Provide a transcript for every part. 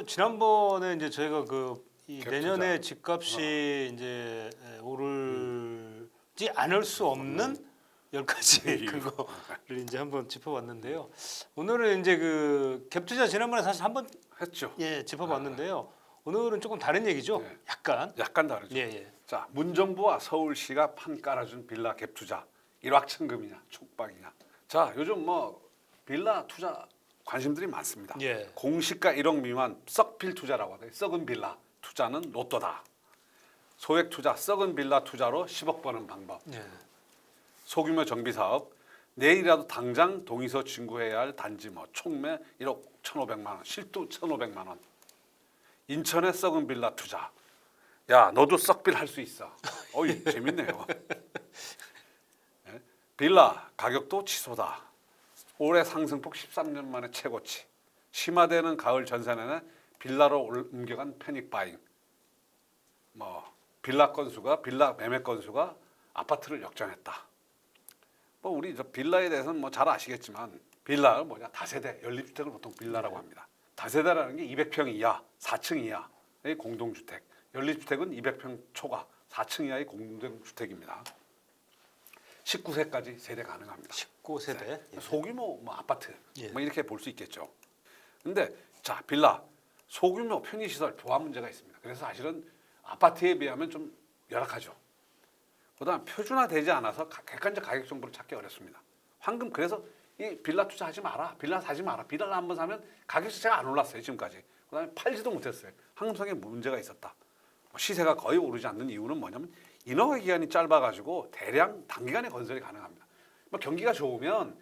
지난번에 이제 저희가 이 갭투자. 내년에 집값이 이제 오르지 않을 수 없는 10가지 그거를 이제 한번 짚어봤는데요. 오늘은 이제 그 갭투자 지난번에 사실 한번 했죠. 짚어봤는데요. 오늘은 조금 다른 얘기죠. 네. 약간 다르죠. 예. 자, 문정부와 서울시가 판 깔아준 빌라 갭 투자 일확천금이냐 촉박이냐. 자, 요즘 뭐 빌라 투자 관심들이 많습니다. 예. 공시가 1억 미만 썩필 투자라고 하더라고요. 썩은 빌라 투자는 로또다. 소액 투자 썩은 빌라 투자로 10억 버는 방법. 예. 소규모 정비 사업 내일이라도 당장 동의서 진구해야 할 단지 뭐 총매 1억 1,500만 원, 실도 1,500만 원. 인천의 썩은 빌라 투자. 야, 너도 썩빌 할 수 있어. 어이, 재밌네요. 네? 빌라 가격도 치솟아. 올해 상승폭 13년 만에 최고치. 심화되는 가을 전세 내내 빌라로 옮겨간 패닉 바잉. 뭐 빌라 매매 건수가 아파트를 역전했다. 뭐 우리 저 빌라에 대해서는 뭐 잘 아시겠지만 빌라가 뭐냐 다세대 연립주택을 보통 빌라라고 합니다. 다세대라는 게 200평 이하, 4층 이하의 공동주택. 연립주택은 200평 초과 4층 이하의 공동주택입니다. 19세까지 세대 가능합니다. 19세대. 네. 소규모 뭐 아파트 예. 뭐 이렇게 볼 수 있겠죠. 근데 자 빌라 소규모 편의시설 보안 문제가 있습니다. 그래서 사실은 아파트에 비하면 좀 열악하죠. 그다음 표준화되지 않아서 객관적 가격 정보를 찾기 어렵습니다. 황금 그래서 이 빌라 투자하지 마라, 빌라 사지 마라. 빌라를 한번 사면 가격 자체가 안 올랐어요 지금까지. 그다음에 팔지도 못했어요. 황금성에 문제가 있었다. 시세가 거의 오르지 않는 이유는 뭐냐면 인허가 기간이 짧아가지고 대량 단기간에 건설이 가능합니다. 뭐 경기가 좋으면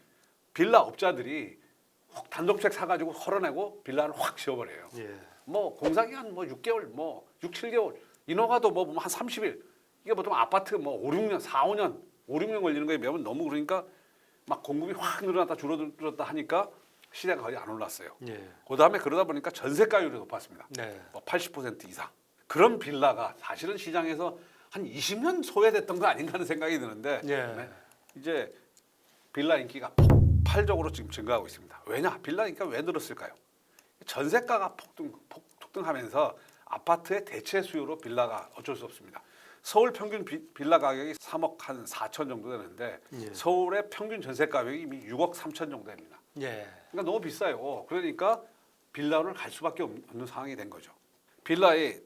빌라 업자들이 확 단독주택 사가지고 헐어내고 빌라를 확 지어버려요. 예. 뭐 공사기간 뭐 6개월, 뭐 6, 7개월 인허가도 뭐 보면 한 30일. 이게 보통 아파트 뭐 5, 6년, 4, 5년, 5, 6년 걸리는 거에 비하면 너무 그러니까 막 공급이 확 늘어났다 줄어들었다 하니까 시세가 거의 안 올랐어요. 예. 그다음에 그러다 보니까 전세가율이 높았습니다. 네. 뭐 80% 이상. 그런 빌라가 사실은 시장에서 한 20년 소외됐던 거 아닌가 하는 생각이 드는데 예. 네. 이제 빌라 인기가 폭발적으로 지금 증가하고 있습니다. 왜냐? 빌라 인기가 왜 늘었을까요? 전세가가 폭등하면서 아파트의 대체 수요로 빌라가 어쩔 수 없습니다. 서울 평균 빌라 가격이 3억 한 4천 정도 되는데 예. 서울의 평균 전세 가격이 이미 6억 3천 정도 됩니다. 예. 그러니까 너무 비싸요. 그러니까 빌라를 갈 수밖에 없는 상황이 된 거죠. 빌라의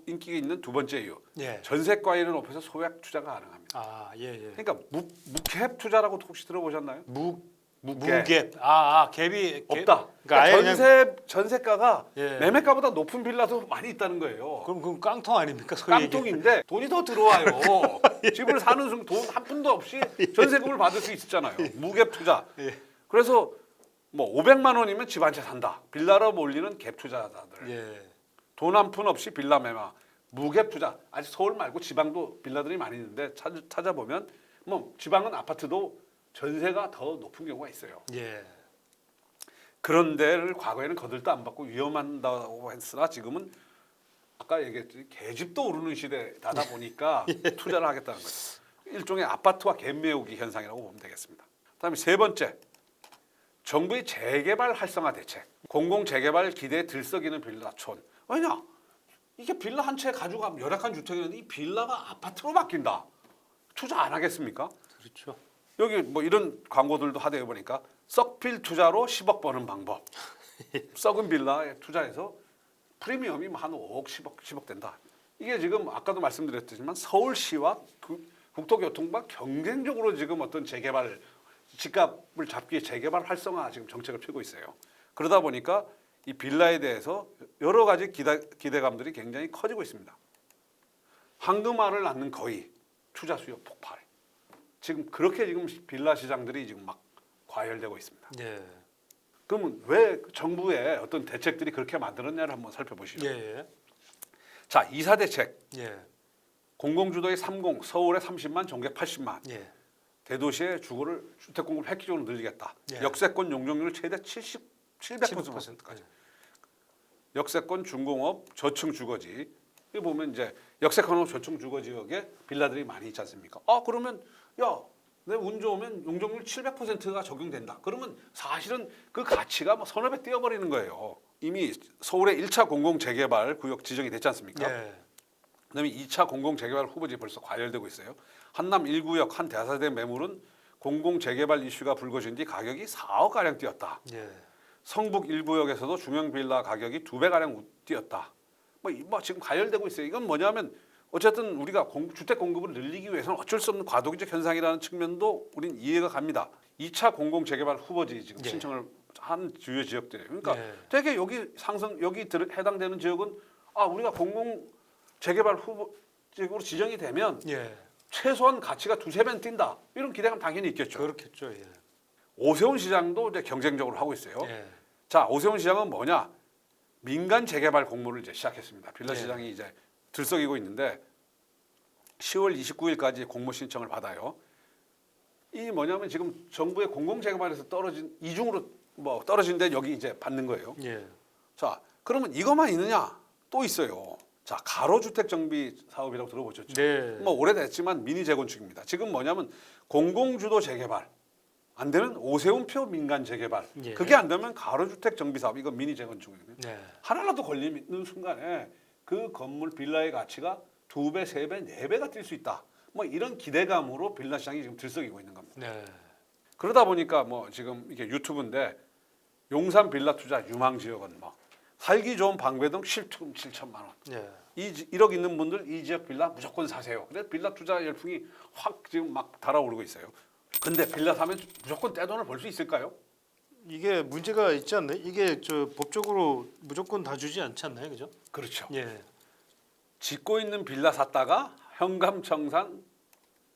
인기가 있는 두 번째 이유. 예. 전세가율을 높여서 소액 투자가 가능합니다. 아, 예. 그러니까 무갭 투자라고 혹시 들어보셨나요? 무갭. 갭이 없다. 그러니까 아예 전세가가 예. 매매가보다 높은 빌라도 많이 있다는 거예요. 그럼 깡통 아닙니까? 소위 깡통인데 돈이 더 들어와요. 집을 사는 순간 돈 한 푼도 없이 전세금을 받을 수 있잖아요. 무갭 투자. 예. 그래서 뭐 500만 원이면 집 한 채 산다. 빌라로 몰리는 갭 투자자들. 예. 돈 한 푼 없이 빌라 매매. 무갭 투자. 아직 서울 말고 지방도 빌라들이 많이 있는데 찾아보면 뭐 지방은 아파트도 전세가 더 높은 경우가 있어요. 예. 그런 데를 과거에는 거들떠 안 받고 위험한다고 했으나 지금은 아까 얘기했듯이 계집도 오르는 시대다 보니까 투자를 하겠다는 거죠. 일종의 아파트와 갭 메우기 현상이라고 보면 되겠습니다. 그다음에 세 번째, 정부의 재개발 활성화 대책. 공공 재개발 기대에 들썩이는 빌라촌. 왜냐? 이게 빌라 한 채 가져가면 열악한 주택이었는데 이 빌라가 아파트로 바뀐다. 투자 안 하겠습니까? 그렇죠. 여기 뭐 이런 광고들도 하다 보니까 썩빌 투자로 10억 버는 방법. 썩은 빌라에 투자해서 프리미엄이 한 5억, 10억 된다. 이게 지금 아까도 말씀드렸지만 서울시와 국토교통부가 경쟁적으로 지금 어떤 재개발 집값을 잡기 위해 재개발 활성화 지금 정책을 펴고 있어요. 그러다 보니까 이 빌라에 대해서 여러 가지 기대감들이 굉장히 커지고 있습니다. 황금알을 낳는 거의 투자 수요 폭발. 지금 그렇게 지금 빌라 시장들이 지금 막 과열되고 있습니다. 예. 그러면 왜 정부의 어떤 대책들이 그렇게 만들었냐를 한번 살펴보시죠. 예. 자, 이사 대책. 예. 공공주도의 30, 서울의 30만, 전국 80만. 예. 대도시의 주택 공급을 획기적으로 늘리겠다. 예. 역세권 용적률 최대 700%까지. 역세권 중공업 저층 주거지. 여기 보면 이제 역세권하고 저층 주거 지역에 빌라들이 많이 있지 않습니까? 그러면 야 근데 운 좋으면 용적률 700%가 적용된다. 그러면 사실은 그 가치가 뭐 서너 배 뛰어버리는 거예요. 이미 서울의 1차 공공재개발 구역 지정이 됐지 않습니까? 예. 그다음에 2차 공공재개발 후보지 벌써 과열되고 있어요. 한남 1구역 한 대사대 매물은 공공재개발 이슈가 불거진 뒤 가격이 4억 가량 뛰었다. 예. 성북 1구역에서도 중형 빌라 가격이 2배 가량 뛰었다. 뭐 지금 과열되고 있어요. 이건 뭐냐면 어쨌든 우리가 주택 공급을 늘리기 위해서는 어쩔 수 없는 과도기적 현상이라는 측면도 우린 이해가 갑니다. 2차 공공재개발 후보지 지금 예. 신청을 한 주요 지역들이에요. 그러니까 예. 되게 여기 해당되는 지역은 우리가 공공재개발 후보 지역으로 지정이 되면 예. 최소한 가치가 2~3배는 뛴다. 이런 기대감 당연히 있겠죠. 그렇겠죠. 예. 오세훈 시장도 이제 경쟁적으로 하고 있어요. 예. 자, 오세훈 시장은 뭐냐? 민간 재개발 공모를 이제 시작했습니다. 빌라 예. 시장이 이제 들썩이고 있는데 10월 29일까지 공모 신청을 받아요. 이 뭐냐면 지금 정부의 공공재개발에서 떨어진 이중으로 떨어진 데 여기 이제 받는 거예요. 예. 자, 그러면 이것만 있느냐? 또 있어요. 자, 가로주택 정비 사업이라고 들어보셨죠? 네. 뭐 오래됐지만 미니 재건축입니다. 지금 뭐냐면 공공주도 재개발 안 되면 오세훈표 민간 재개발 예. 그게 안 되면 가로주택 정비 사업 이거 미니 재건축이거든요. 네. 하나라도 걸리는 순간에 그 건물 빌라의 가치가 2배, 3배, 4배가 뛸 수 있다. 뭐 이런 기대감으로 빌라 시장이 지금 들썩이고 있는 겁니다. 네. 그러다 보니까 뭐 지금 이게 유튜브인데 용산 빌라 투자 유망 지역은 뭐 살기 좋은 방배동 실투금 7천만 원. 예. 1억 있는 분들 이 지역 빌라 무조건 사세요. 그래서 빌라 투자 열풍이 확 지금 막 달아오르고 있어요. 근데 빌라 사면 무조건 떼돈을 벌 수 있을까요? 이게 문제가 있지 않나요? 이게 법적으로 무조건 다 주지 않지 않나요, 그죠? 그렇죠. 예. 짓고 있는 빌라 샀다가 현감청산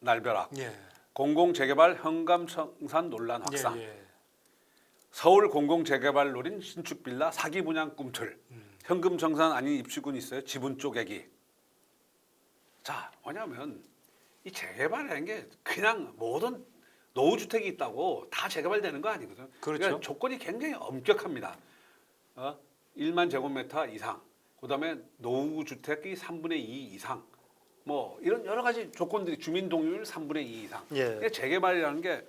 날벼락, 예. 공공재개발 현감청산 논란 확산, 예. 예. 서울 공공재개발 노린 신축 빌라 사기 분양 꿈틀, 현금청산 아닌 입주군이 있어요. 지분 쪼개기. 자, 뭐냐면 이 재개발이라는 게 그냥 모든 노후주택이 있다고 다 재개발되는 거 아니거든요. 그렇죠. 그러니까 조건이 굉장히 엄격합니다. 1만 제곱미터 이상, 그다음에 노후주택이 3분의 2 이상, 뭐 이런 여러 가지 조건들이 주민 동의율 3분의 2 이상. 예. 그러니까 재개발이라는 게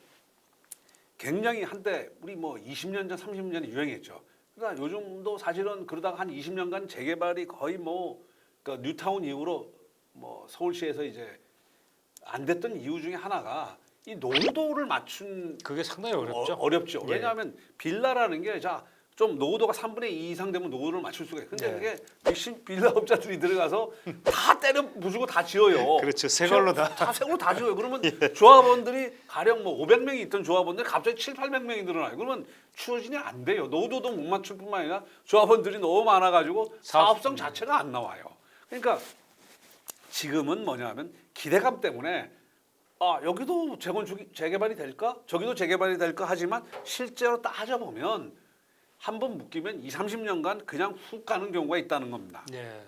굉장히 한때 우리 뭐 20년 전, 30년 전에 유행했죠. 그러니까 요즘도 사실은 그러다가 한 20년간 재개발이 거의 그러니까 뉴타운 이후로 서울시에서 이제 안 됐던 이유 중에 하나가 이 노후도를 맞춘 그게 상당히 어렵죠. 어렵죠. 예. 왜냐하면 빌라라는 게 좀 노후도가 3분의 2 이상 되면 노후도를 맞출 수가 있어요. 근데 예. 그게 빌라업자들이 들어가서 다 때려 부수고 다 지어요. 그렇죠. 새 걸로 다. 새 걸로 다 지어요. 그러면 조합원들이 가령 500명이 있던 조합원들이 갑자기 700~800명이 늘어나요. 그러면 추진이 안 돼요. 노후도도 못 맞출 뿐만 아니라 조합원들이 너무 많아가지고 사업성 자체가 안 나와요. 그러니까 지금은 뭐냐면 기대감 때문에 여기도 재개발이 될까? 저기도 재개발이 될까? 하지만 실제로 따져보면 한 번 묶이면 20~30년간 그냥 훅 가는 경우가 있다는 겁니다. 예.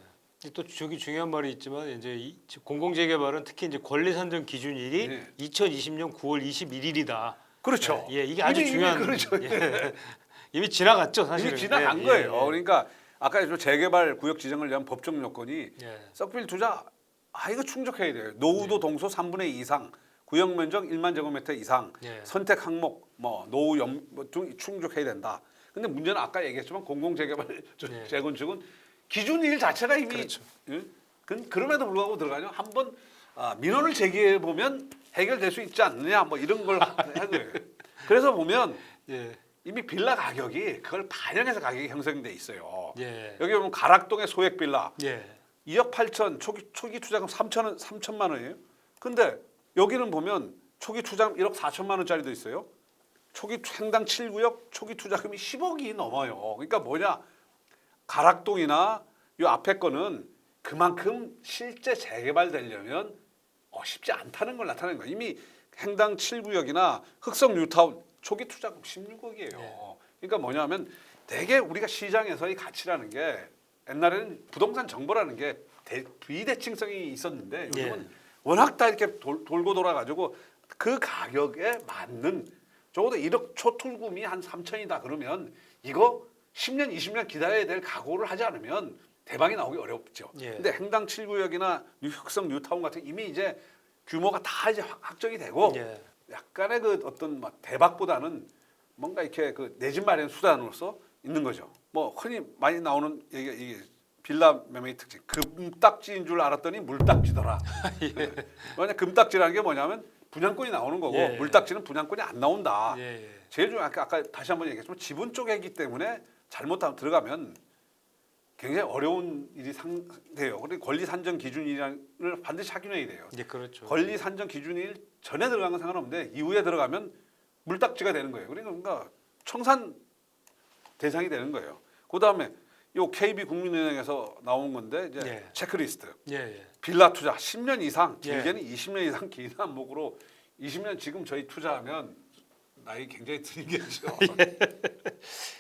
또 저기 중요한 말이 있지만 이제 공공재개발은 특히 이제 권리 산정 기준일이 네. 2020년 9월 21일이다. 그렇죠. 예, 이게 아주 중요한. 그렇죠. 예. 이미 지나갔죠, 사실은. 이미 지나간 예, 거예요. 예, 그러니까 아까 재개발 구역 지정을 위한 법적 요건이 예. 썩빌 투자 이거 충족해야 돼요. 노후도 동소 3분의 2 이상, 구역 면적 1만 제곱미터 이상, 예. 선택 항목 노후 등 충족해야 된다. 근데 문제는 아까 얘기했지만 공공재개발 예. 재건축은 기준일 자체가 이미 그렇죠. 그럼에도 불구하고 들어가요. 한번 민원을 제기해 보면 해결될 수 있지 않느냐 이런 걸 한 거예요. 그래서 보면 예. 이미 빌라 가격이 그걸 반영해서 가격이 형성돼 있어요. 예. 여기 보면 가락동의 소액 빌라 예. 2억 8천 초기 투자금 3천만 원이에요. 근데 여기는 보면 초기 투자금 1억 4천만 원짜리도 있어요. 초기 행당 7구역 초기 투자금이 10억이 넘어요. 그러니까 뭐냐? 가락동이나 이 앞에 거는 그만큼 실제 재개발되려면 쉽지 않다는 걸 나타내는 거예요. 이미 행당 7구역이나 흑성 뉴타운 초기 투자금 16억이에요. 네. 그러니까 뭐냐면 되게 우리가 시장에서의 가치라는 게 옛날에는 부동산 정보라는 게 비대칭성이 있었는데 요즘은 워낙 다 이렇게 돌고 돌아가지고 그 가격에 맞는 적어도 1억 초투금이 한 3천이다 그러면 이거 10년, 20년 기다려야 될 각오를 하지 않으면 대박이 나오기 어렵죠. 예. 근데 행당 7구역이나 흑성 뉴타운 같은 이미 이제 규모가 다 이제 확정이 되고 예. 약간의 그 어떤 막 대박보다는 뭔가 이렇게 그 내 집 마련 수단으로서 있는 거죠. 뭐 흔히 많이 나오는 얘기가 이게 빌라 매매의 특징. 금딱지인 줄 알았더니 물딱지더라. 만약 금딱지라는 게 뭐냐면 분양권이 나오는 거고 예. 물딱지는 분양권이 안 나온다. 예, 예. 제일 중요한 게 아까 다시 한번 얘기했지만 지분 쪽이기 때문에 잘못하면 들어가면 굉장히 어려운 일이 상돼요. 그리고 권리 산정 기준이를 반드시 확인해야 돼요. 예, 그렇죠. 권리 산정 기준일 전에 들어간 건 상관없는데 이후에 들어가면 물딱지가 되는 거예요. 그러니까 청산 대상이 되는 거예요. 그 다음에 요 KB 국민은행에서 나온 건데 이제 예. 체크리스트. 예, 예. 빌라 투자 10년 이상, 예. 길게는 20년 이상 긴 항목으로 20년 지금 저희 투자하면 나이 굉장히 들겠죠.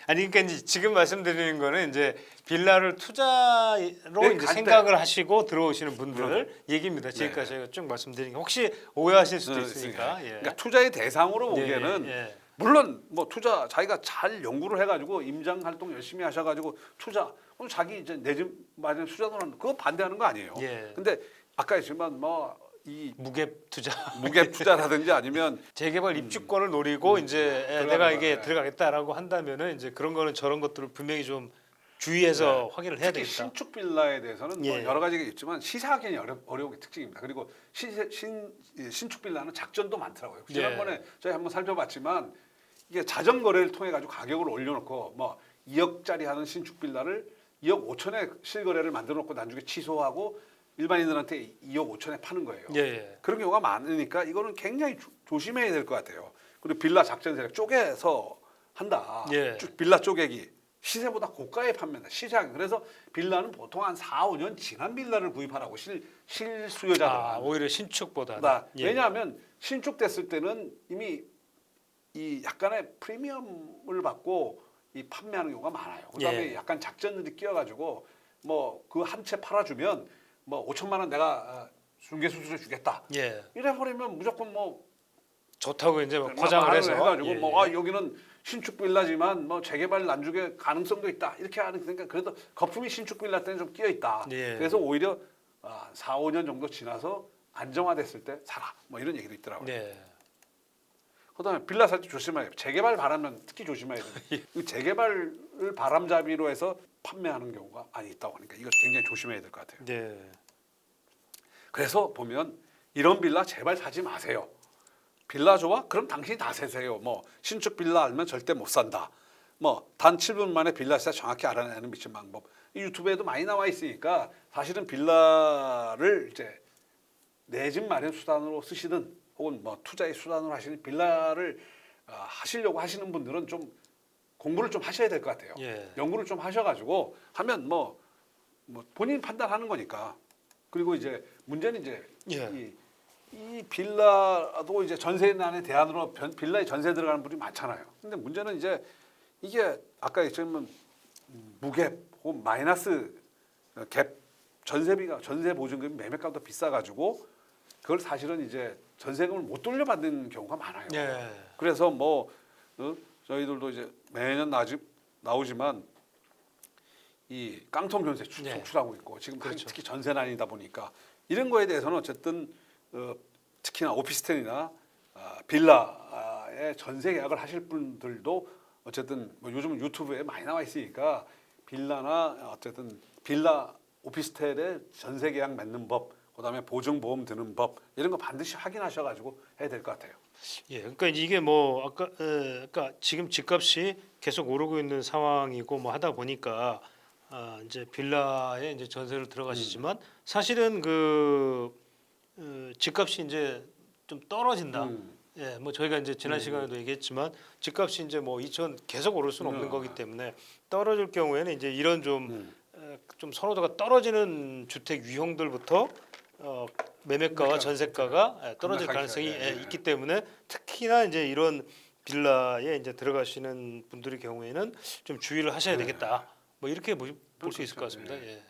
아니 그러니까 이제 지금 말씀드리는 거는 이제 빌라를 투자로 네, 이제 갈 생각을 하시고 들어오시는 분들 그럼요. 얘기입니다. 네. 지금까지 저희가 쭉 말씀드린 게 혹시 오해하실 수도 네, 있으니까. 예. 그러니까 투자의 대상으로 보기에는 예, 예. 물론 뭐 투자 자기가 잘 연구를 해가지고 임장 활동 열심히 하셔가지고 투자 그럼 자기 이제 내 집 마련 투자도는 그거 반대하는 거 아니에요. 예. 근데 아까 했지만 뭐 이 무갭 투자, 무갭 투자라든지 아니면 재개발 입주권을 노리고 이제 들어가는 내가 이게 거예요. 들어가겠다라고 한다면은 이제 그런 거는 저런 것들을 분명히 좀 주의해서 확인을 해야 특히 되겠다. 신축 빌라에 대해서는 뭐 예. 여러 가지가 있지만 시세하기는 어려운 게 특징입니다. 그리고 신축 빌라는 작전도 많더라고요. 예. 지난번에 저희 한번 살펴봤지만 이게 자전 거래를 통해 가지고 가격을 올려놓고 뭐 2억짜리 하는 신축 빌라를 2억 5천에 실거래를 만들어 놓고 나중에 취소하고 일반인들한테 2억 5천에 파는 거예요. 예, 예. 그런 경우가 많으니까 이거는 굉장히 조심해야 될 것 같아요. 그리고 빌라 작전 세력 쪼개서 한다. 예. 빌라 쪼개기 시세보다 고가에 판매한다. 시장 그래서 빌라는 보통 한 4, 5년 지난 빌라를 구입하라고 실수요자들. 아, 오히려 신축보다는. 예. 왜냐하면 신축됐을 때는 이미 이 약간의 프리미엄을 받고 이 판매하는 경우가 많아요. 그다음에 예. 약간 작전들이 끼어가지고 뭐 그 한 채 팔아주면 뭐 5천만 원 내가 중개 수수료 주겠다. 예. 이래 버리면 무조건 뭐 좋다고 이제 뭐 포장을 해서 해가지고 예, 뭐 아 여기는 신축 빌라지만 뭐 재개발 난중에 가능성도 있다 이렇게 하는 그러니까 그래도 거품이 신축 빌라 때는 좀 끼어 있다. 예. 그래서 오히려 4, 5년 정도 지나서 안정화됐을 때 사라 뭐 이런 얘기도 있더라고요. 네. 그다음에 빌라 살 때 조심해야 돼요. 재개발 바라면 특히 조심해야 돼요. 이 재개발을 바람잡이로 해서 판매하는 경우가 많이 있다고 하니까 이거 굉장히 조심해야 될 것 같아요. 네. 그래서 보면 이런 빌라 제발 사지 마세요. 빌라 좋아? 그럼 당신이 다 사세요. 뭐 신축 빌라 알면 절대 못 산다. 뭐 단 7분 만에 빌라 시세 정확히 알아내는 미친 방법. 이 유튜브에도 많이 나와 있으니까 사실은 빌라를 이제 내 집 마련 수단으로 쓰시든 혹은 뭐 투자의 수단으로 하시는 빌라를 하시려고 하시는 분들은 좀 공부를 좀 하셔야 될 것 같아요. 예. 연구를 좀 하셔가지고 하면 뭐 본인 판단하는 거니까. 그리고 이제 문제는 이제 예. 이 빌라도 이제 전세난의 대안으로 빌라에 전세 들어가는 분이 많잖아요. 근데 문제는 이제 이게 아까 얘기했지만 무갭 혹은 마이너스 갭 전세비가 전세 보증금이 매매가도 비싸가지고 그걸 사실은 이제 전세금을 못 돌려받는 경우가 많아요. 예. 그래서 뭐 저희들도 이제 매년 나오지만 이 깡통 전세 네. 속출하고 있고 지금 그렇죠. 특히 전세난이다 보니까 이런 거에 대해서는 어쨌든 특히나 오피스텔이나 빌라의 전세 계약을 하실 분들도 어쨌든 뭐 요즘은 유튜브에 많이 나와 있으니까 빌라나 어쨌든 빌라 오피스텔의 전세 계약 맺는 법, 그다음에 보증보험 드는 법 이런 거 반드시 확인하셔가지고 해야 될 것 같아요. 예, 그러니까 이게 뭐 아까 그러니까 지금 집값이 계속 오르고 있는 상황이고 뭐 하다 보니까 이제 빌라에 이제 전세를 들어가시지만 사실은 그 집값이 이제 좀 떨어진다. 예, 뭐 저희가 이제 지난 시간에도 얘기했지만 집값이 이제 뭐 2천 계속 오를 수는 없는 거기 때문에 떨어질 경우에는 이제 이런 좀 선호도가 떨어지는 주택 유형들부터 매매가와 전세가가 떨어질 가능성이 있기 때문에 특히나 이제 이런 빌라에 이제 들어가시는 분들의 경우에는 좀 주의를 하셔야 되겠다. 뭐 이렇게 볼 수 있을 것 같습니다. 예.